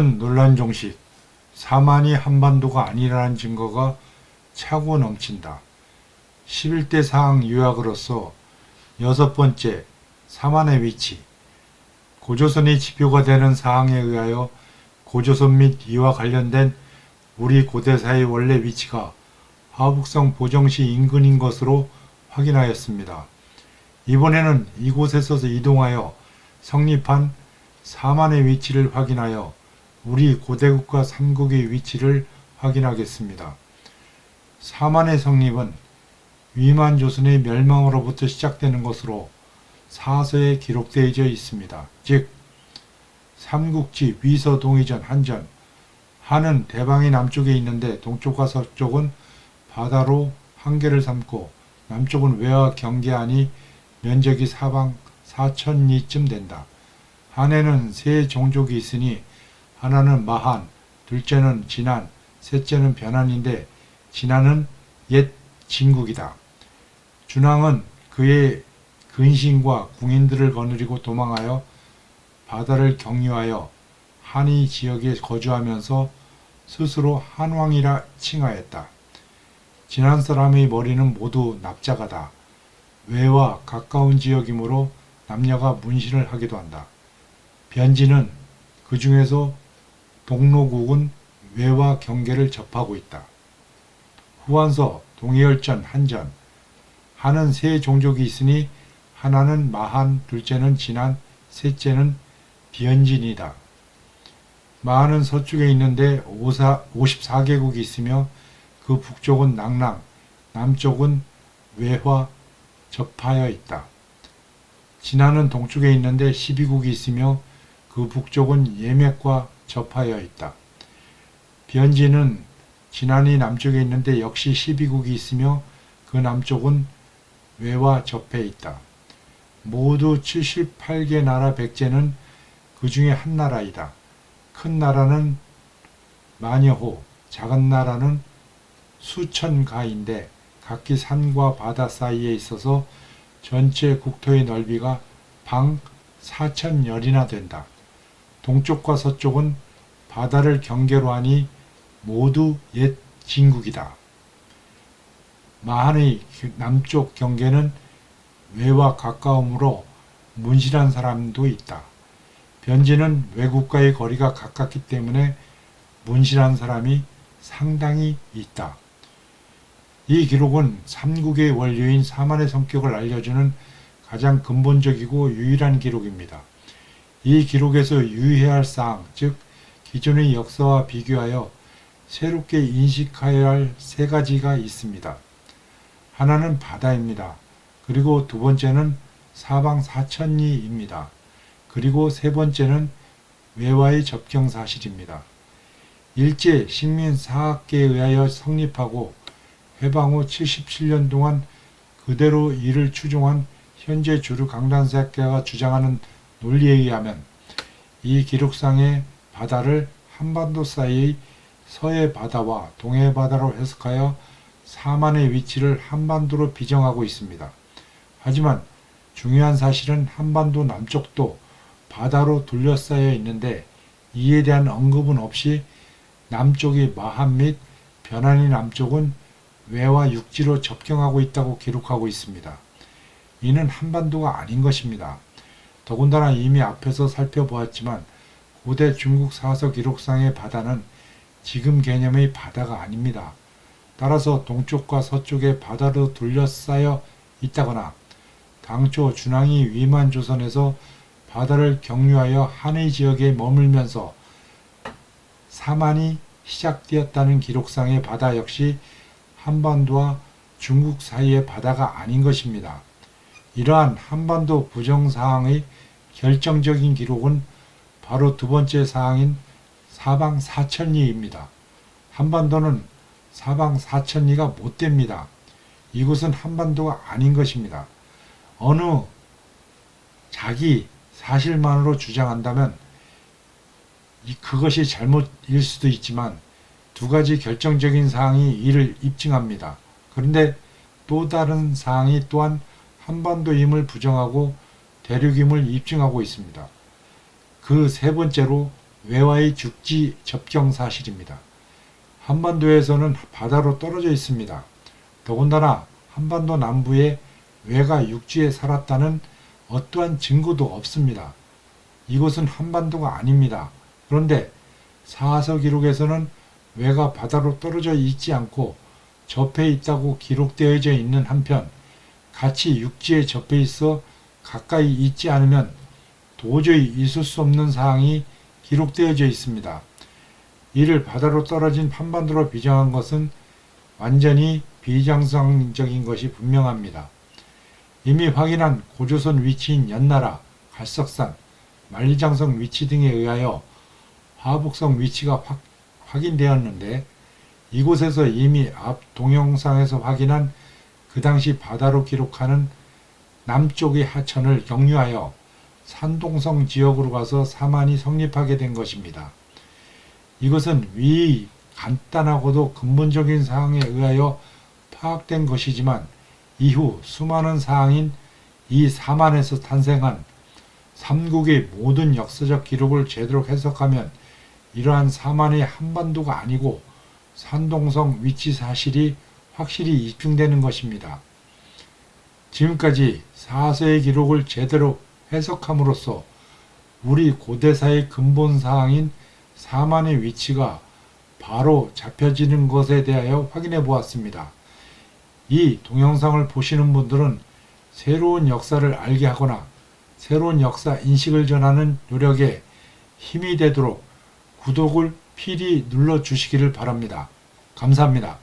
이는 논란 종식, 사만이 한반도가 아니라는 증거가 차고 넘친다. 11대 사항 요약으로서 여섯 번째, 사만의 위치. 고조선이 지표가 되는 사항에 의하여 고조선 및 이와 관련된 우리 고대사의 원래 위치가 하북성 보정시 인근인 것으로 확인하였습니다. 이번에는 이곳에서 이동하여 성립한 사만의 위치를 확인하여 우리 고대국가 삼국의 위치를 확인하겠습니다. 사만의 성립은 위만조선의 멸망으로부터 시작되는 것으로 사서에 기록되어 있습니다. 즉 삼국지 위서동의전 한전, 한은 대방의 남쪽에 있는데 동쪽과 서쪽은 바다로 한계를 삼고 남쪽은 외와 경계하니 면적이 사방 4천리쯤 된다. 한에는 세 종족이 있으니 하나는 마한, 둘째는 진한, 셋째는 변한인데 진한은 옛 진국이다. 준왕은 그의 근신과 궁인들을 거느리고 도망하여 바다를 경유하여 한이 지역에 거주하면서 스스로 한왕이라 칭하였다. 진한 사람의 머리는 모두 납작하다. 외와 가까운 지역이므로 남녀가 문신을 하기도 한다. 변진은 그 중에서 동로국은 외와 경계를 접하고 있다. 후한서 동해열전 한전, 한은 세 종족이 있으니 하나는 마한, 둘째는 진한, 셋째는 변진이다. 마한은 서쪽에 있는데 54개국이 있으며 그 북쪽은 낭랑, 남쪽은 외화 접하여 있다. 진한은 동쪽에 있는데 12국이 있으며 그 북쪽은 예맥과 접하여 있다. 변진은 진한이 남쪽에 있는데 역시 12국이 있으며 그 남쪽은 외와 접해 있다. 모두 78개 나라 백제는 그 중에 한 나라이다. 큰 나라는 만여호, 작은 나라는 수천 가인데 각기 산과 바다 사이에 있어서 전체 국토의 넓이가 방 4천열이나 된다. 동쪽과 서쪽은 바다를 경계로 하니 모두 옛 진국이다. 마한의 남쪽 경계는 외와 가까움으로 문신한 사람도 있다. 변진은 외국과의 거리가 가깝기 때문에 문신한 사람이 상당히 있다. 이 기록은 삼국의 원료인 사만의 성격을 알려주는 가장 근본적이고 유일한 기록입니다. 이 기록에서 유의해야 할 사항, 즉 기존의 역사와 비교하여 새롭게 인식해야 할 세 가지가 있습니다. 하나는 바다입니다. 그리고 두 번째는 사방 4천리입니다. 그리고 세 번째는 외와의 접경 사실입니다. 일제 식민사학계에 의하여 성립하고 해방 후 77년 동안 그대로 이를 추종한 현재 주류 강단사학계가 주장하는 논리에 의하면 이 기록상의 바다를 한반도 사이의 서해 바다와 동해 바다로 해석하여 사만의 위치를 한반도로 비정하고 있습니다. 하지만 중요한 사실은 한반도 남쪽도 바다로 둘러싸여 있는데 이에 대한 언급은 없이 남쪽이 마한 및 변한이 남쪽은 외와 육지로 접경하고 있다고 기록하고 있습니다. 이는 한반도가 아닌 것입니다. 더군다나 이미 앞에서 살펴보았지만 고대 중국 사서 기록상의 바다는 지금 개념의 바다가 아닙니다. 따라서 동쪽과 서쪽에 바다로 둘러싸여 있다거나 당초 준왕이 위만조선에서 바다를 경유하여 한의 지역에 머물면서 사만이 시작되었다는 기록상의 바다 역시 한반도와 중국 사이의 바다가 아닌 것입니다. 이러한 한반도 부정사항의 결정적인 기록은 바로 두 번째 사항인 사방 4천리입니다. 한반도는 사방 4천리가 못 됩니다. 이곳은 한반도가 아닌 것입니다. 어느 자기 사실만으로 주장한다면 그것이 잘못일 수도 있지만 두 가지 결정적인 사항이 이를 입증합니다. 그런데 또 다른 사항이 또한 한반도임을 부정하고 대륙임을 입증하고 있습니다. 그 세 번째로 외와의 죽지 접경 사실입니다. 한반도에서는 바다로 떨어져 있습니다. 더군다나 한반도 남부에 외가 육지에 살았다는 어떠한 증거도 없습니다. 이곳은 한반도가 아닙니다. 그런데 사서 기록에서는 외가 바다로 떨어져 있지 않고 접해 있다고 기록되어져 있는 한편 같이 육지에 접해 있어 가까이 있지 않으면 도저히 있을 수 없는 사항이 기록되어져 있습니다. 이를 바다로 떨어진 한반도로 비정한 것은 완전히 비정상적인 것이 분명합니다. 이미 확인한 고조선 위치인 연나라, 갈석산, 만리장성 위치 등에 의하여 화북성 위치가 확인되었는데 이곳에서 이미 앞 동영상에서 확인한 그 당시 바다로 기록하는 남쪽의 하천을 경유하여 산동성 지역으로 가서 사만이 성립하게 된 것입니다. 이것은 위 간단하고도 근본적인 사항에 의하여 파악된 것이지만 이후 수많은 사항인 이 사만에서 탄생한 삼국의 모든 역사적 기록을 제대로 해석하면 이러한 사만이 한반도가 아니고 산동성 위치 사실이 확실히 입증되는 것입니다. 지금까지 사서의 기록을 제대로 해석함으로써 우리 고대사의 근본 사항인 사만의 위치가 바로 잡혀지는 것에 대하여 확인해 보았습니다. 이 동영상을 보시는 분들은 새로운 역사를 알게 하거나 새로운 역사 인식을 전하는 노력에 힘이 되도록 구독을 필히 눌러주시기를 바랍니다. 감사합니다.